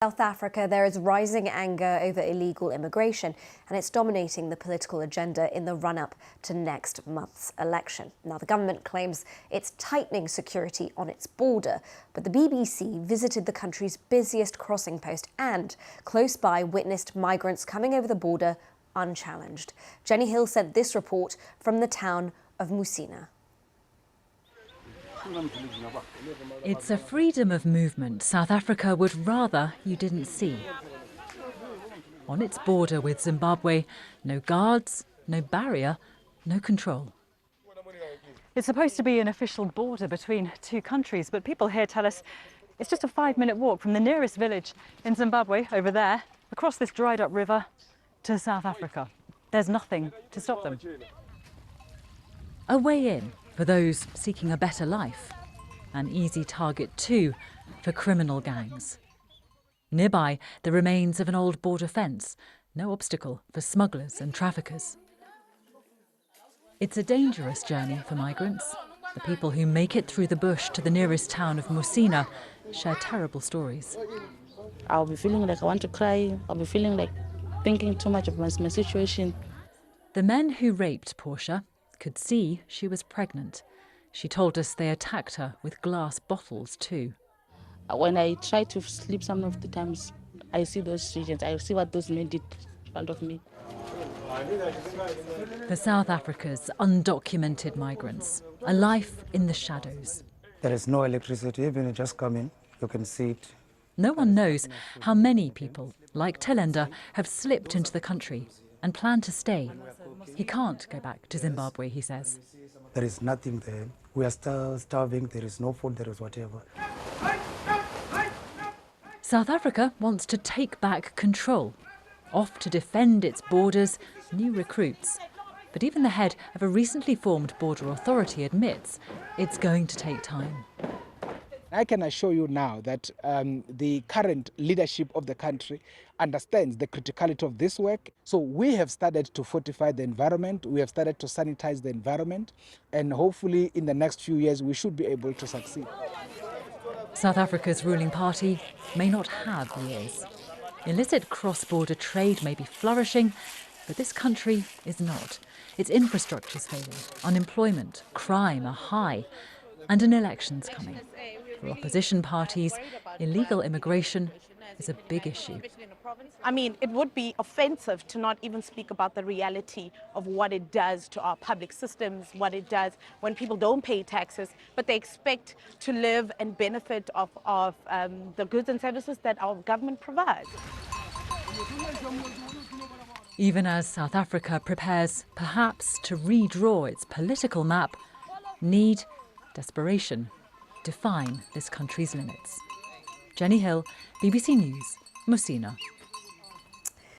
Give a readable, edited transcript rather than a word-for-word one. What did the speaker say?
South Africa, there is rising anger over illegal immigration, and it's dominating the political agenda in the run-up to next month's election. Now, the government claims it's tightening security on its border, but the BBC visited the country's busiest crossing post and, close by, witnessed migrants coming over the border unchallenged. Jenny Hill sent this report from the town of Musina. It's a freedom of movement South Africa would rather you didn't see. On its border with Zimbabwe, no guards, no barrier, no control. It's supposed to be an official border between two countries, but people here tell us it's just a 5-minute walk from the nearest village in Zimbabwe, over there, across this dried up river, to South Africa. There's nothing to stop them. A way in for those seeking a better life. An easy target too for criminal gangs. Nearby, the remains of an old border fence, no obstacle for smugglers and traffickers. It's a dangerous journey for migrants. The people who make it through the bush to the nearest town of Musina share terrible stories. I'll be feeling like I want to cry. I'll be feeling like thinking too much of my situation. The men who raped Portia could see she was pregnant. She told us they attacked her with glass bottles too. When I try to sleep some of the times, I see those regions. I see what those men did in front of me. For South Africa's undocumented migrants, a life in the shadows. There is no electricity, even just come in, you can see it. No one knows how many people, like Telenda, have slipped into the country and plan to stay. He can't go back to Zimbabwe, he says. There is nothing there. We are still starving, there is no food, there is whatever. South Africa wants to take back control. Off to defend its borders, new recruits. But even the head of a recently formed border authority admits it's going to take time. I can assure you now that the current leadership of the country understands the criticality of this work. So we have started to fortify the environment, we have started to sanitize the environment, and hopefully in the next few years we should be able to succeed. South Africa's ruling party may not have years. Illicit cross-border trade may be flourishing, but this country is not. Its infrastructure's failing, unemployment, crime are high, and an election's coming. For opposition parties, illegal immigration is a big issue. I mean, it would be offensive to not even speak about the reality of what it does to our public systems, what it does when people don't pay taxes, but they expect to live and benefit of the goods and services that our government provides. Even as South Africa prepares, perhaps, to redraw its political map, need, desperation, define this country's limits. Jenny Hill, BBC News, Musina.